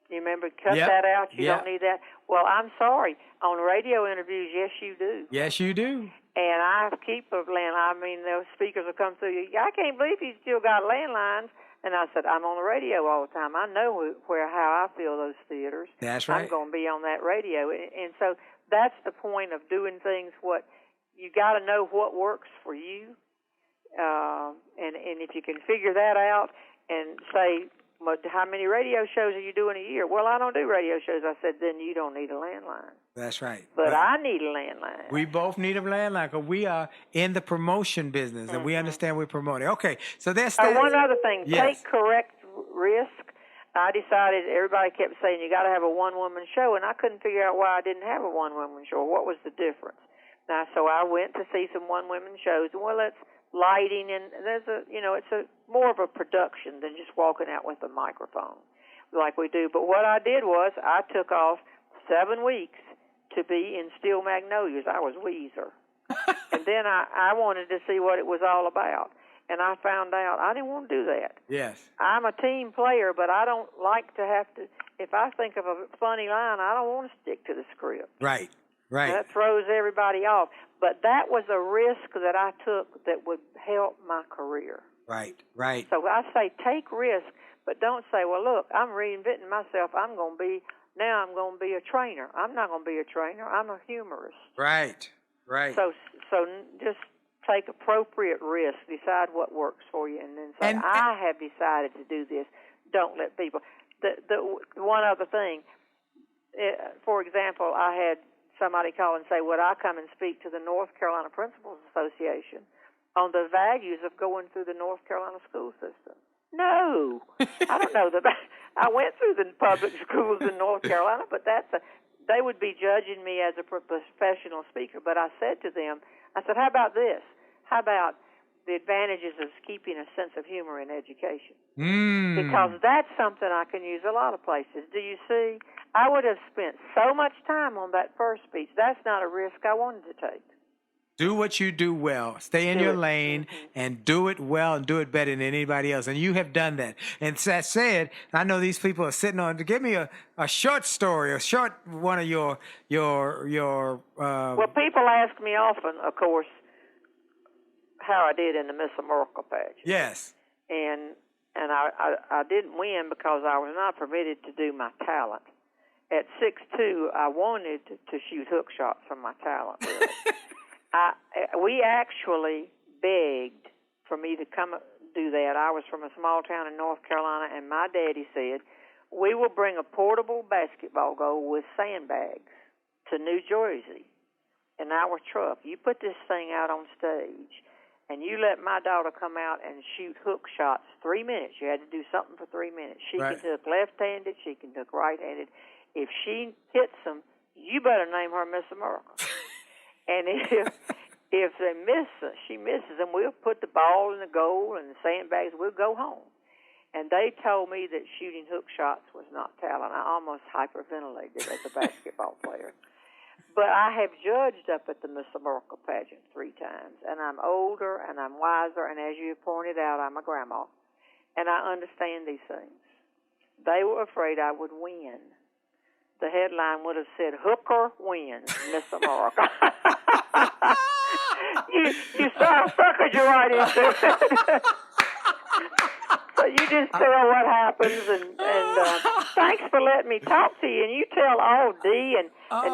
You remember, cut that out. You don't need that. Well, I'm sorry. On radio interviews, yes, you do. Yes, you do. And I keep a landline. I mean, those speakers will come through. I can't believe you still got landlines. And I said, I'm on the radio all the time. I know how I feel those theaters. That's right. I'm going to be on that radio. And so that's the point of doing things. You got to know what works for you. And if you can figure that out and say, how many radio shows are you doing a year? Well, I don't do radio shows. I said, then you don't need a landline. That's right. But I need a landline. We both need a landline because we are in the promotion business and we understand we're promoting. Okay, so there's one other thing. Yes. Take correct risk. I decided everybody kept saying you got to have a one-woman show, and I couldn't figure out why I didn't have a one-woman show. What was the difference? Now, so I went to see some one-woman shows. Well, it's lighting, and it's more of a production than just walking out with a microphone like we do. But what I did was I took off 7 weeks to be in Steel Magnolias. I was Weezer. And then I wanted to see what it was all about. And I found out I didn't want to do that. Yes. I'm a team player, but I don't like to have to, if I think of a funny line, I don't want to stick to the script. Right. Right. That throws everybody off. But that was a risk that I took that would help my career. Right. Right. So I say take risk, but don't say, well, look, I'm reinventing myself. I'm going to be a trainer. I'm not going to be a trainer. I'm a humorist. Right. Right. So just take appropriate risk, decide what works for you, and then say, I have decided to do this. Don't let people. The one other thing, for example, I had somebody call and say, would I come and speak to the North Carolina Principals Association on the values of going through the North Carolina school system? No. I don't know. I went through the public schools in North Carolina, but they would be judging me as a professional speaker. But I said to them, I said, how about this? How about the advantages of keeping a sense of humor in education? Because that's something I can use a lot of places. Do you see? I would have spent so much time on that first speech. That's not a risk I wanted to take. Do what you do well. Stay in your lane and do it well and do it better than anybody else. And you have done that. And that said, I know these people are sitting on to give me a short story, a short one of your Well, people ask me often, of course, how I did in the Miss America pageant. Yes. And I didn't win because I was not permitted to do my talent. At 6'2", I wanted to shoot hook shots from my talent, really. We actually begged for me to come do that. I was from a small town in North Carolina, and my daddy said, we will bring a portable basketball goal with sandbags to New Jersey in our truck. You put this thing out on stage, and you let my daughter come out and shoot hook shots 3 minutes. You had to do something for 3 minutes. She can hook left-handed. She can hook right-handed. If she hits them, you better name her Miss America. And if she misses them, we'll put the ball in the goal and the sandbags. We'll go home. And they told me that shooting hook shots was not talent. I almost hyperventilated as a basketball player. But I have judged up at the Miss America pageant 3 times, and I'm older and I'm wiser, and as you pointed out, I'm a grandma, and I understand these things. They were afraid I would win. The headline would have said, Hooker wins Miss America. you saw suckered you right into it. So you just tell what happens, and thanks for letting me talk to you. And you tell all D, and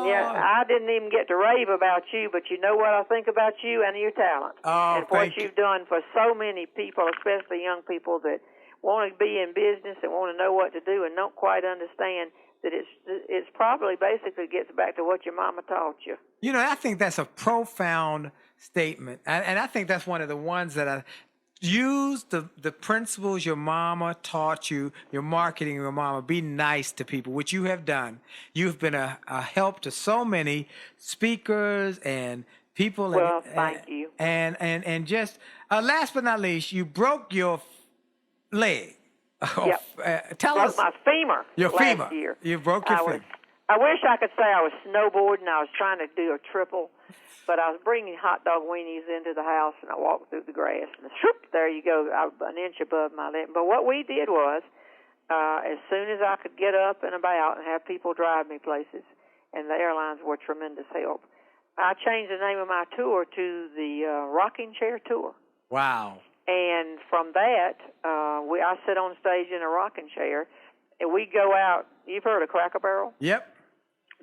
yeah, I didn't even get to rave about you, but you know what I think about you and your talent, and what you've done for so many people, especially young people that want to be in business and want to know what to do and don't quite understand that it's probably basically gets back to what your mama taught you. You know, I think that's a profound statement, and I think that's one of the ones that I use the principles your mama taught you, your marketing, your mama. Be nice to people, which you have done. You've been a help to so many speakers and people. Well, thank you. And just last but not least, you broke your leg. Yep. Tell us. My femur. Your femur. Last year. You broke your femur. I wish I could say I was snowboarding. I was trying to do a triple, but I was bringing hot dog weenies into the house, and I walked through the grass, and whoop, there you go, an inch above my lip. But what we did was, as soon as I could get up and about and have people drive me places, and the airlines were tremendous help, I changed the name of my tour to the Rocking Chair Tour. Wow. And from that, I sit on stage in a rocking chair, and we go out. You've heard of Cracker Barrel? Yep.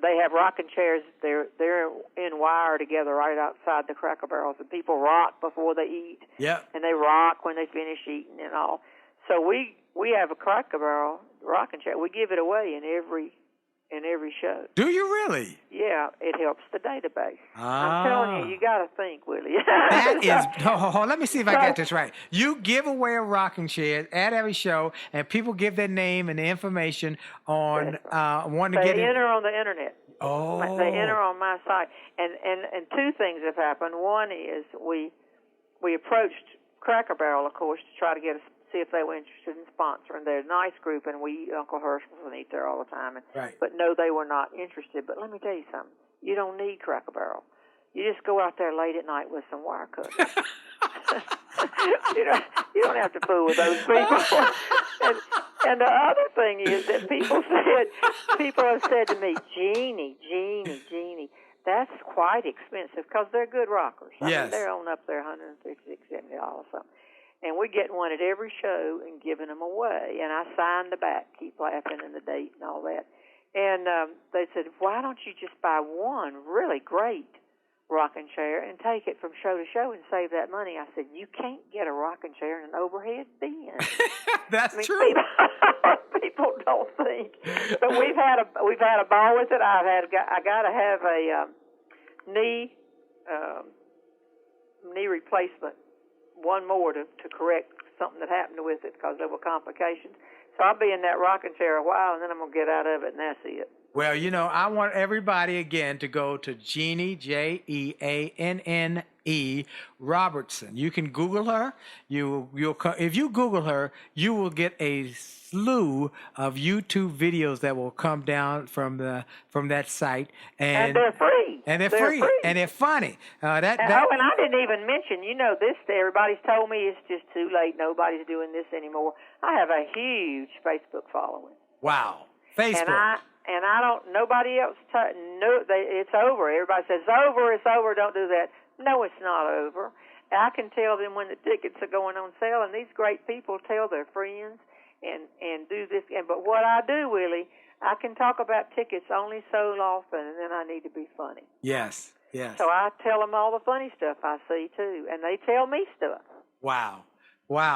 They have rocking chairs. They're in wire together right outside the Cracker Barrels, and people rock before they eat. Yep. And they rock when they finish eating and all. So we have a Cracker Barrel rocking chair. We give it away in every show. Do you really? Yeah, it helps the database. I'm telling you got to think, Willie. That is. Let me see if I got this right. You give away a rocking chair at every show, and people give their name and the information on wanting to get They enter on the internet. Oh. They enter on my site, and 2 things have happened. One is we approached Cracker Barrel, of course, to try to see if they were interested in sponsoring. They're a nice group, and we eat Uncle Herschel's and eat there all the time. Right. But no, they were not interested. But let me tell you something. You don't need Cracker Barrel. You just go out there late at night with some wire cutters. You don't have to fool with those people. And the other thing is that people have said to me, Jeannie, that's quite expensive because they're good rockers. I mean, they're on up there $150, $70 something. And we're getting one at every show and giving them away. And I signed the back, keep laughing, and the date and all that. And they said, why don't you just buy one really great rocking chair and take it from show to show and save that money? I said, you can't get a rocking chair in an overhead bin. That's true. People don't think. But we've had a ball with it. I got to have a knee replacement, one more to correct something that happened with it because there were complications. So I'll be in that rocking chair a while, and then I'm going to get out of it, and that's it. Well, I want everybody again to go to Jeanne, Jeanne Robertson. You can Google her. If you Google her, you will get a slew of YouTube videos that will come down from that site, and they're free. And they're free. And they're funny. And I didn't even mention. This. Everybody's told me it's just too late. Nobody's doing this anymore. I have a huge Facebook following. Wow, Facebook. And I don't. Nobody else. It's over. Everybody says it's over. Don't do that. No, it's not over. I can tell them when the tickets are going on sale, and these great people tell their friends and do this. But what I do, Willie, I can talk about tickets only so often, and then I need to be funny. Yes. So I tell them all the funny stuff I see too, and they tell me stuff. Wow.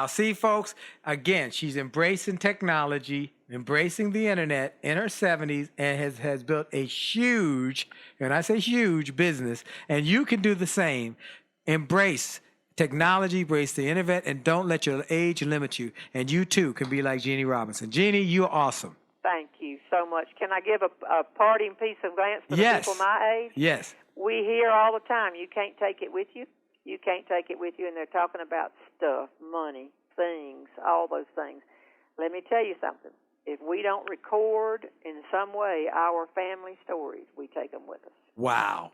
See, folks, again, she's embracing technology, embracing the internet in her 70s, and has built a huge, and I say huge, business. And you can do the same. Embrace technology, embrace the internet, and don't let your age limit you. And you, too, can be like Jeanne Robertson. Jeanne, you're awesome. Thank you so much. Can I give a parting piece of glance for the people my age? Yes. We hear all the time, you can't take it with you. You can't take it with you, and they're talking about stuff, money, things, all those things. Let me tell you something. If we don't record in some way our family stories, we take them with us. Wow.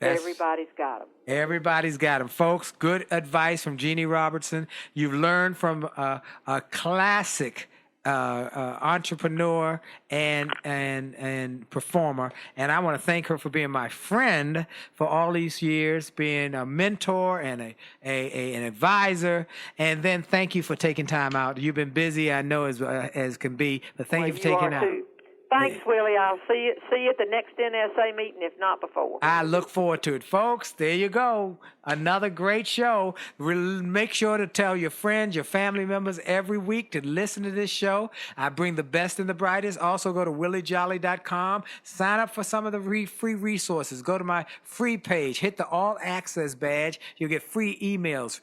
Everybody's got them. Everybody's got them. Folks, good advice from Jeanne Robertson. You've learned from a classic entrepreneur and performer, and I want to thank her for being my friend for all these years, being a mentor and an advisor, and then thank you for taking time out. You've been busy, I know, as can be, but thank you for taking out. Too. Thanks, Willie. I'll see you at the next NSA meeting, if not before. I look forward to it. Folks, there you go. Another great show. Make sure to tell your friends, your family members every week to listen to this show. I bring the best and the brightest. Also, go to williejolly.com. Sign up for some of the free resources. Go to my free page. Hit the All Access badge. You'll get free emails.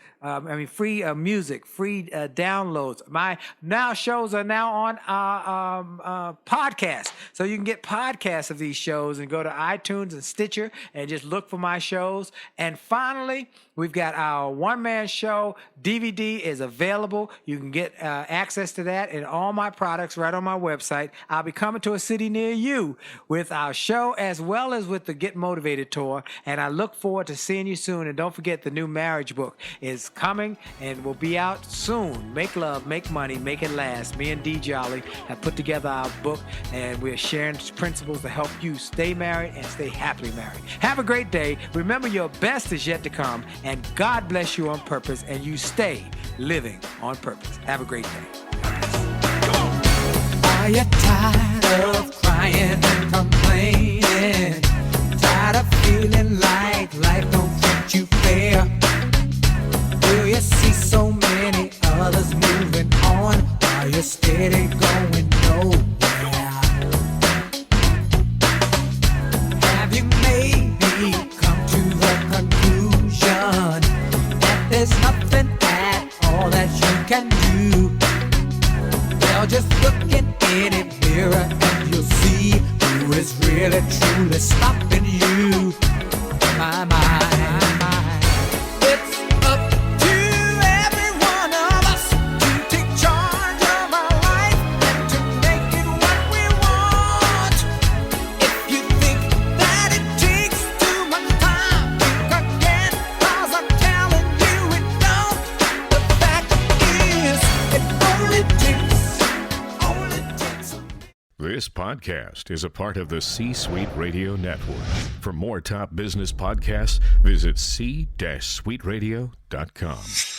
Free music, free downloads. My shows are now on podcasts. So you can get podcasts of these shows and go to iTunes and Stitcher and just look for my shows. And finally, we've got our one-man show. DVD is available. You can get access to that and all my products right on my website. I'll be coming to a city near you with our show as well as with the Get Motivated tour. And I look forward to seeing you soon. And don't forget, the new marriage book is coming and will be out soon. Make Love, Make Money, Make It Last. Me and D. Jolley have put together our book, and we're sharing principles to help you stay married and stay happily married. Have a great day. Remember, your best is yet to come, and God bless you on purpose, and you stay living on purpose. Have a great day. Are you tired of crying and complaining? Tired of feeling like life don't treat you fair? Do you see so many others moving on while you're steady going nowhere? Have you maybe come to the conclusion that there's nothing at all that you can do? Well, just look in any mirror and you'll see who is really truly stopping you. My mind. It's up to every one of us to take charge of our life and to make it what we want. If you think that it takes too much time, This podcast is a part of the C-Suite Radio Network. For more top business podcasts, visit c-suiteradio.com.